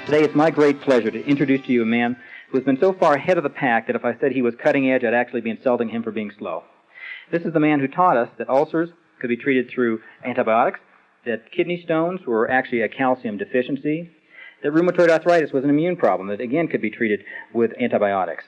Today, it's my great pleasure to introduce to you a man who has been so far ahead of the pack that if I said he was cutting edge, I'd actually be insulting him for being slow. This is the man who taught us that ulcers could be treated through antibiotics, that kidney stones were actually a calcium deficiency, that rheumatoid arthritis was an immune problem that, again, could be treated with antibiotics.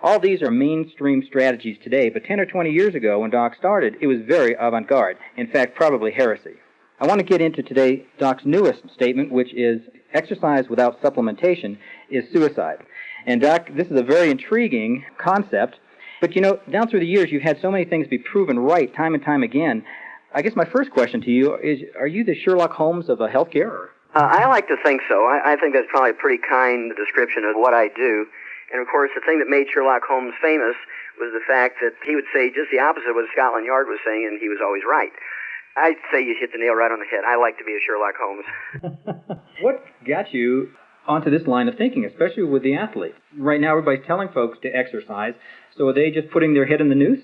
All these are mainstream strategies today, but 10 or 20 years ago when Doc started, it was very avant-garde. In fact, probably heresy. I want to get into today Doc's newest statement, which is exercise without supplementation is suicide. And Doc, this is a very intriguing concept, but you know, down through the years, you've had so many things be proven right time and time again. I guess my first question to you is, are you the Sherlock Holmes of healthcare? I like to think so. I think that's probably a pretty kind description of what I do. And of course, the thing that made Sherlock Holmes famous was the fact that he would say just the opposite of what Scotland Yard was saying, and he was always right. I'd say you hit the nail right on the head. I like to be a Sherlock Holmes. What got you onto this line of thinking, especially with the athletes? Right now, everybody's telling folks to exercise, so are they just putting their head in the noose?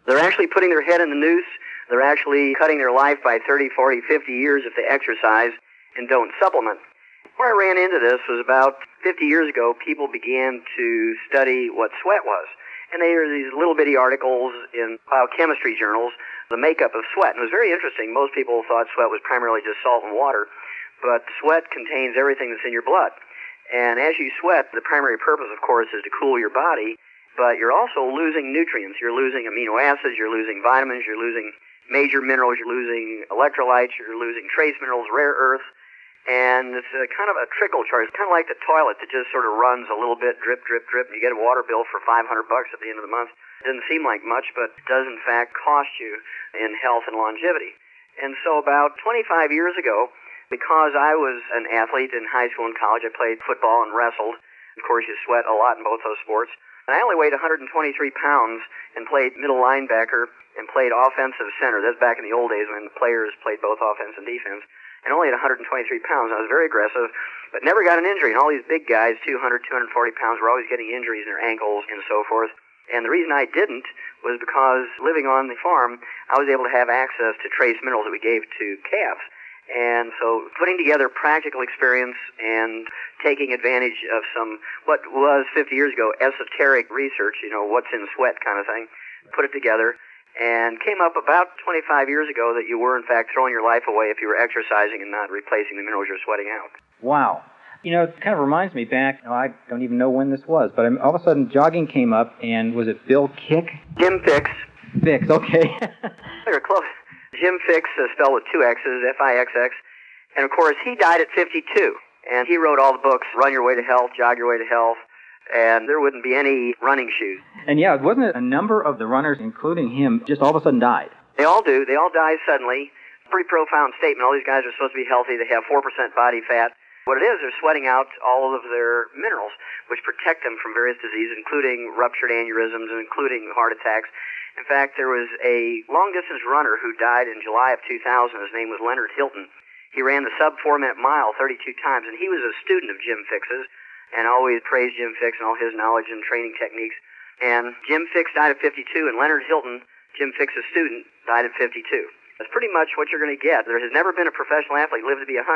They're actually putting their head in the noose. They're actually cutting their life by 30, 40, 50 years if they exercise and don't supplement. Where I ran into this was about 50 years ago, people began to study what sweat was. And they were these little bitty articles in biochemistry journals, the makeup of sweat. And it was very interesting. Most people thought sweat was primarily just salt and water, but sweat contains everything that's in your blood. And as you sweat, the primary purpose, of course, is to cool your body, but you're also losing nutrients. You're losing amino acids, you're losing vitamins, you're losing major minerals, you're losing electrolytes, you're losing trace minerals, rare earths. And it's kind of a trickle charge. It's kind of like the toilet that just sort of runs a little bit, drip, drip, drip, and you get a water bill for $500 at the end of the month. It doesn't seem like much, but it does in fact cost you in health and longevity. And so about 25 years ago, because I was an athlete in high school and college, I played football and wrestled. Of course, you sweat a lot in both those sports. And I only weighed 123 pounds and played middle linebacker and played offensive center. That's back in the old days when players played both offense and defense. And only at 123 pounds. I was very aggressive, but never got an injury. And all these big guys, 200, 240 pounds, were always getting injuries in their ankles and so forth. And the reason I didn't was because living on the farm, I was able to have access to trace minerals that we gave to calves. And so putting together practical experience and taking advantage of some, what was 50 years ago, esoteric research, you know, what's in sweat kind of thing, put it together. And came up about 25 years ago that you were, in fact, throwing your life away if you were exercising and not replacing the minerals you're sweating out. Wow. You know, it kind of reminds me back, I don't even know when this was, but all of a sudden jogging came up, and was it Bill Kick? Jim Fixx. Fixx, okay. You're close. Jim Fixx, spelled with two X's, F-I-X-X. And, of course, he died at 52. And he wrote all the books, Run Your Way to Health, Jog Your Way to Health. And there wouldn't be any running shoes. And yeah, wasn't it a number of the runners, including him, just all of a sudden died? They all do. They all die suddenly. Pretty profound statement. All these guys are supposed to be healthy. They have 4% body fat. What it is, they're sweating out all of their minerals, which protect them from various diseases, including ruptured aneurysms and including heart attacks. In fact, there was a long-distance runner who died in July of 2000. His name was Leonard Hilton. He ran the sub-4-minute mile 32 times, and he was a student of Jim Fixx's. And always praised Jim Fixx and all his knowledge and training techniques. And Jim Fixx died at 52, and Leonard Hilton, Jim Fixx's student, died at 52. That's pretty much what you're going to get. There has never been a professional athlete live to be 100.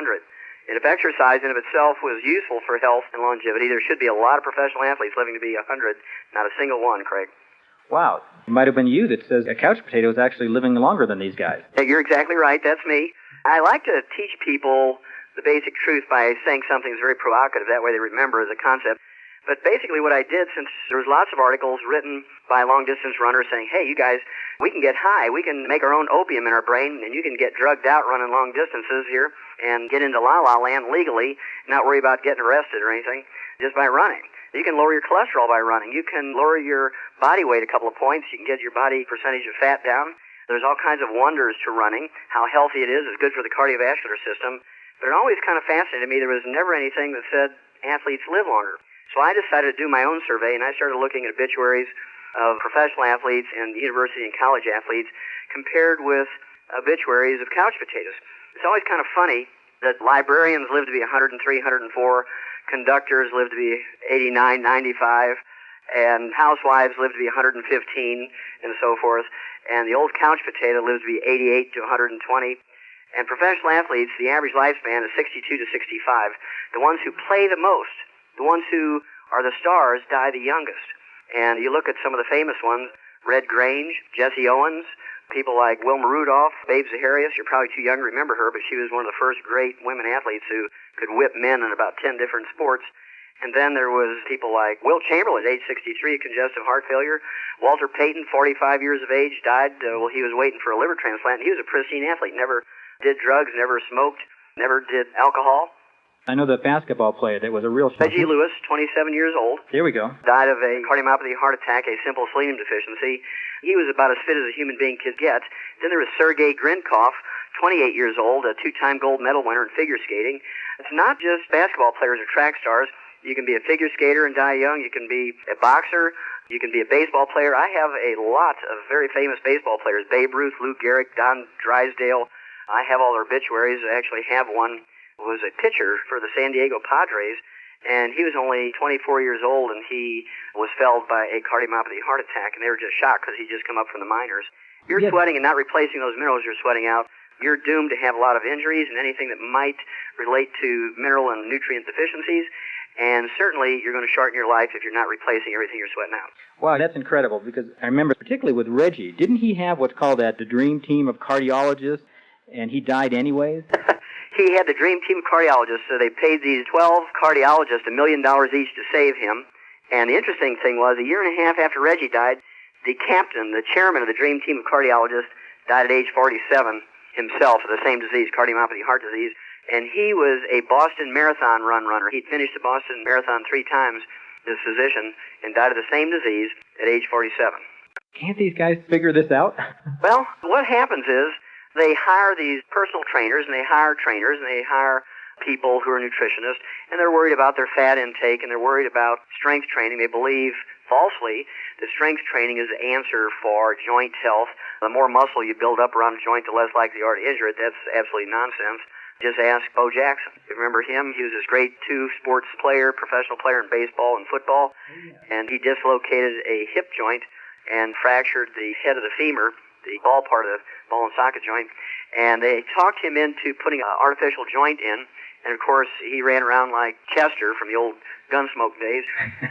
And if exercise in of itself was useful for health and longevity, there should be a lot of professional athletes living to be 100, not a single one, Craig. Wow. It might have been you that says a couch potato is actually living longer than these guys. Yeah, you're exactly right. That's me. I like to teach people the basic truth by saying something that's very provocative. That way they remember as a concept. But basically what I did, since there was lots of articles written by long-distance runners saying, hey, you guys, we can get high. We can make our own opium in our brain, and you can get drugged out running long distances here and get into la-la land legally, not worry about getting arrested or anything, just by running. You can lower your cholesterol by running. You can lower your body weight a couple of points. You can get your body percentage of fat down. There's all kinds of wonders to running, how healthy it is. It's good for the cardiovascular system. But it always kind of fascinated me. There was never anything that said athletes live longer. So I decided to do my own survey, and I started looking at obituaries of professional athletes and university and college athletes compared with obituaries of couch potatoes. It's always kind of funny that librarians live to be 103, 104, conductors live to be 89, 95, and housewives live to be 115, and so forth. And the old couch potato lives to be 88 to 120. And professional athletes, the average lifespan is 62 to 65. The ones who play the most, the ones who are the stars, die the youngest. And you look at some of the famous ones, Red Grange, Jesse Owens, people like Wilma Rudolph, Babe Zaharias. You're probably too young to remember her, but she was one of the first great women athletes who could whip men in about 10 different sports. And then there was people like Wilt Chamberlain, age 63, congestive heart failure. Walter Payton, 45 years of age, died while he was waiting for a liver transplant. He was a pristine athlete, never did drugs, never smoked, never did alcohol. I know the basketball player that was a real Reggie Lewis, 27 years old. There we go. Died of a cardiomyopathy heart attack, a simple selenium deficiency. He was about as fit as a human being could get. Then there was Sergei Grinkov, 28 years old, a two-time gold medal winner in figure skating. It's not just basketball players or track stars. You can be a figure skater and die young. You can be a boxer. You can be a baseball player. I have a lot of very famous baseball players. Babe Ruth, Lou Gehrig, Don Drysdale. I have all their obituaries. I actually have one who was a pitcher for the San Diego Padres, and he was only 24 years old, and he was felled by a cardiomyopathy heart attack, and they were just shocked because he'd just come up from the minors. You're sweating and not replacing those minerals you're sweating out. You're doomed to have a lot of injuries and anything that might relate to mineral and nutrient deficiencies. And certainly, you're going to shorten your life if you're not replacing everything you're sweating out. Wow, that's incredible, because I remember particularly with Reggie, didn't he have what's called the dream team of cardiologists, and he died anyways? He had the dream team of cardiologists, so they paid these 12 cardiologists $1 million each to save him. And the interesting thing was, a year and a half after Reggie died, the captain, the chairman of the dream team of cardiologists, died at age 47 himself of the same disease, cardiomyopathy heart disease. And he was a Boston Marathon runner. He'd finished the Boston Marathon 3 times, this physician, and died of the same disease at age 47. Can't these guys figure this out? Well, what happens is they hire these personal trainers, and they hire trainers, and they hire people who are nutritionists, and they're worried about their fat intake, and they're worried about strength training. They believe, falsely, that strength training is the answer for joint health. The more muscle you build up around a joint, the less likely you are to injure it. That's absolutely nonsense. Just ask Bo Jackson. You remember him? He was this great two-sports player, professional player in baseball and football, and he dislocated a hip joint and fractured the head of the femur, the ball part of the ball and socket joint, and they talked him into putting an artificial joint in, and of course he ran around like Chester from the old Gunsmoke days.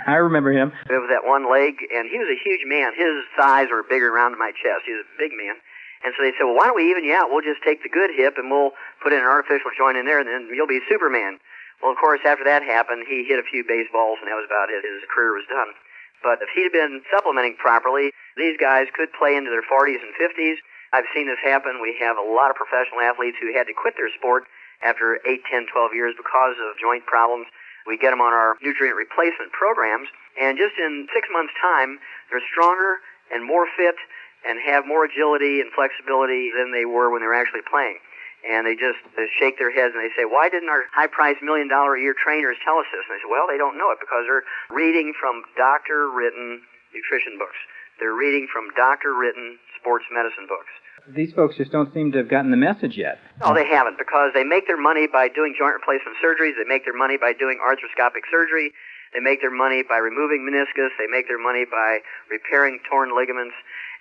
I remember him. With that one leg, and he was a huge man. His thighs were bigger around my chest. He was a big man. And so they said, well, why don't we even you out? We'll just take the good hip and we'll put in an artificial joint in there, and then you'll be Superman. Well, of course, after that happened, he hit a few baseballs, and that was about it. His career was done. But if he'd been supplementing properly, these guys could play into their 40s and 50s. I've seen this happen. We have a lot of professional athletes who had to quit their sport after 8, 10, 12 years because of joint problems. We get them on our nutrient replacement programs, and just in 6 months' time, they're stronger and more fit and have more agility and flexibility than they were when they were actually playing. And they just shake their heads and they say, why didn't our high-priced $1 million a year trainers tell us this? And they say, well, they don't know it because they're reading from doctor-written nutrition books. They're reading from doctor-written sports medicine books. These folks just don't seem to have gotten the message yet. No, they haven't, because they make their money by doing joint replacement surgeries. They make their money by doing arthroscopic surgery. They make their money by removing meniscus. They make their money by repairing torn ligaments.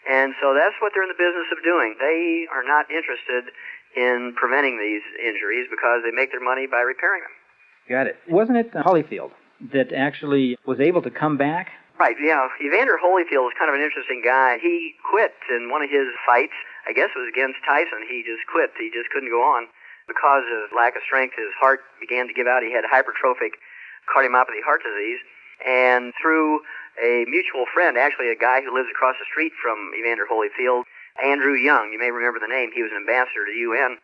And so that's what they're in the business of doing. They are not interested in preventing these injuries because they make their money by repairing them. Got it. Wasn't it Holyfield that actually was able to come back? Right, yeah. Evander Holyfield was kind of an interesting guy. He quit in one of his fights. I guess it was against Tyson. He just quit. He just couldn't go on. Because of lack of strength, his heart began to give out. He had hypertrophic cardiomyopathy heart disease. And through a mutual friend, actually a guy who lives across the street from Evander Holyfield, Andrew Young, you may remember the name. He was an ambassador to the UN,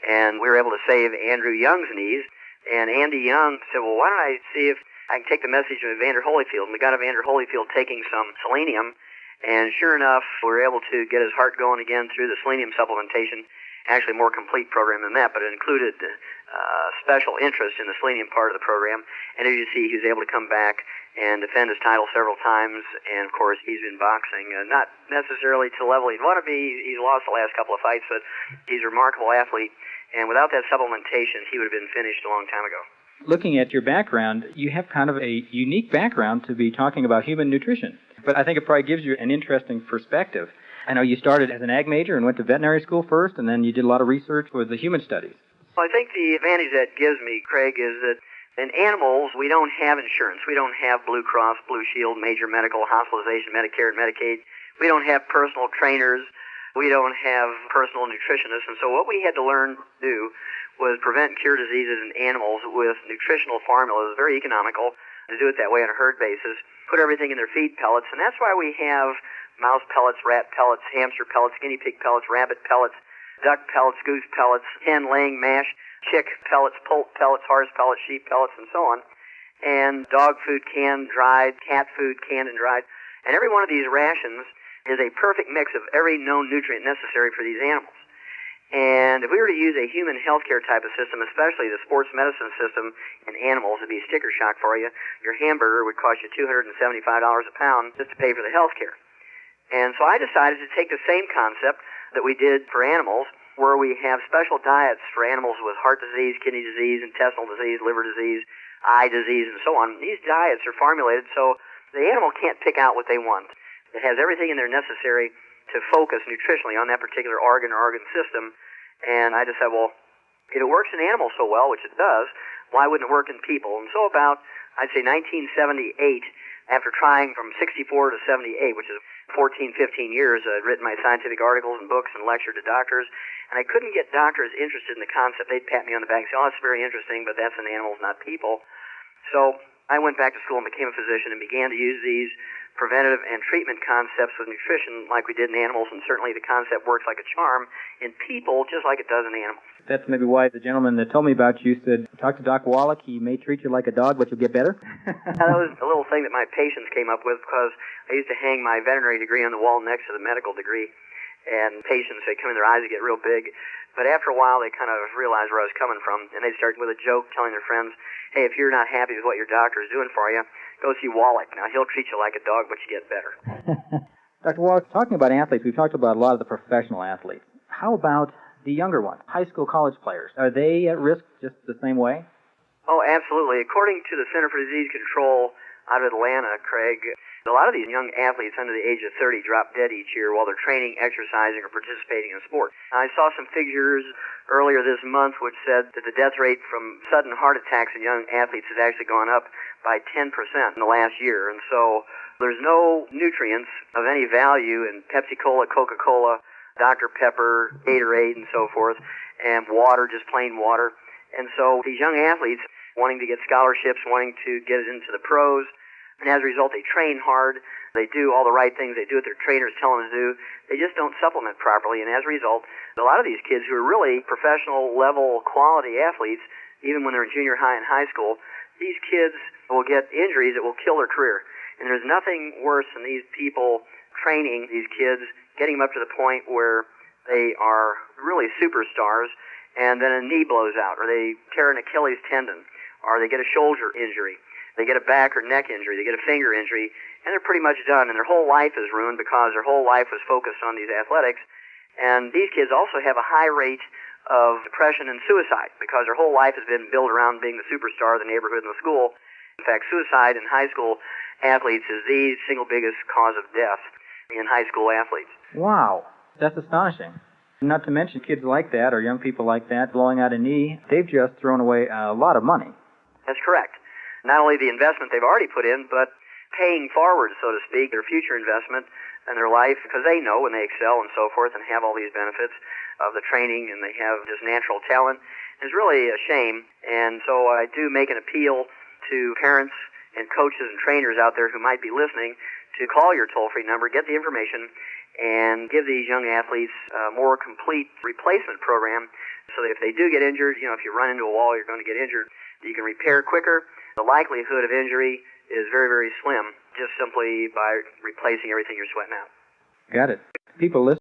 and we were able to save Andrew Young's knees. And Andy Young said, well, why don't I see if I can take the message of Evander Holyfield? And we got Evander Holyfield taking some selenium, and sure enough, we were able to get his heart going again through the selenium supplementation. Actually, a more complete program than that, but it included special interest in the selenium part of the program. And as you see, he was able to come back and defend his title several times. And, of course, he's been boxing, not necessarily to the level he'd want to be. He's lost the last couple of fights, but he's a remarkable athlete. And without that supplementation, he would have been finished a long time ago. Looking at your background, you have kind of a unique background to be talking about human nutrition. But I think it probably gives you an interesting perspective. I know you started as an ag major and went to veterinary school first, and then you did a lot of research with the human studies. Well, I think the advantage that gives me, Craig, is that in animals, we don't have insurance. We don't have Blue Cross, Blue Shield, major medical, hospitalization, Medicare, and Medicaid. We don't have personal trainers. We don't have personal nutritionists. And so what we had to learn to do was prevent and cure diseases in animals with nutritional formulas, very economical, to do it that way on a herd basis, put everything in their feed pellets, and that's why we have mouse pellets, rat pellets, hamster pellets, guinea pig pellets, rabbit pellets, duck pellets, goose pellets, hen laying mash, chick pellets, poult pellets, horse pellets, sheep pellets, and so on. And dog food canned, dried, cat food canned and dried. And every one of these rations is a perfect mix of every known nutrient necessary for these animals. And if we were to use a human healthcare type of system, especially the sports medicine system in animals, it'd be a sticker shock for you. Your hamburger would cost you $275 a pound just to pay for the healthcare. And so I decided to take the same concept that we did for animals, where we have special diets for animals with heart disease, kidney disease, intestinal disease, liver disease, eye disease, and so on. These diets are formulated so the animal can't pick out what they want. It has everything in there necessary to focus nutritionally on that particular organ or organ system. And I just said, well, if it works in animals so well, which it does, why wouldn't it work in people? And so about, I'd say 1978, after trying from 64 to 78, which is 14, 15 years, I'd written my scientific articles and books and lectured to doctors, and I couldn't get doctors interested in the concept. They'd pat me on the back and say, oh, that's very interesting, but that's in animals, not people. So I went back to school and became a physician and began to use these preventative and treatment concepts with nutrition like we did in animals, and certainly the concept works like a charm in people just like it does in animals. That's maybe why the gentleman that told me about you said, talk to Doc Wallach, he may treat you like a dog, but you'll get better. That was a little thing that my patients came up with, because I used to hang my veterinary degree on the wall next to the medical degree, and patients, they come in, their eyes would get real big. But after a while, they kind of realized where I was coming from, and they'd start with a joke telling their friends, hey, if you're not happy with what your doctor is doing for you, go see Wallach. Now, he'll treat you like a dog, but you get better. Dr. Wallach, talking about athletes, we've talked about a lot of the professional athletes. How about the younger ones, high school, college players? Are they at risk just the same way? Oh, absolutely. According to the Center for Disease Control out of Atlanta, Craig, a lot of these young athletes under the age of 30 drop dead each year while they're training, exercising, or participating in sport. I saw some figures earlier this month which said that the death rate from sudden heart attacks in young athletes has actually gone up by 10% in the last year. And so there's no nutrients of any value in Pepsi-Cola, Coca-Cola, Dr. Pepper, Gatorade, and so forth, and water, just plain water. And so these young athletes wanting to get scholarships, wanting to get into the pros, and as a result, they train hard, they do all the right things, they do what their trainers tell them to do, they just don't supplement properly, and as a result, a lot of these kids who are really professional level quality athletes, even when they're in junior high and high school, these kids will get injuries that will kill their career. And there's nothing worse than these people training these kids, getting them up to the point where they are really superstars, and then a knee blows out, or they tear an Achilles tendon, or they get a shoulder injury. They get a back or neck injury, they get a finger injury, and they're pretty much done, and their whole life is ruined because their whole life was focused on these athletics. And these kids also have a high rate of depression and suicide because their whole life has been built around being the superstar of the neighborhood and the school. In fact, suicide in high school athletes is the single biggest cause of death in high school athletes. Wow, that's astonishing. Not to mention kids like that or young people like that blowing out a knee, they've just thrown away a lot of money. That's correct. Not only the investment they've already put in, but paying forward, so to speak, their future investment in their life, because they know when they excel and so forth and have all these benefits of the training and they have this natural talent. It's really a shame. And so I do make an appeal to parents and coaches and trainers out there who might be listening to call your toll-free number, get the information, and give these young athletes a more complete replacement program so that if they do get injured, if you run into a wall, you're going to get injured, you can repair quicker. The likelihood of injury is very, very slim, just simply by replacing everything you're sweating out. Got it. People listening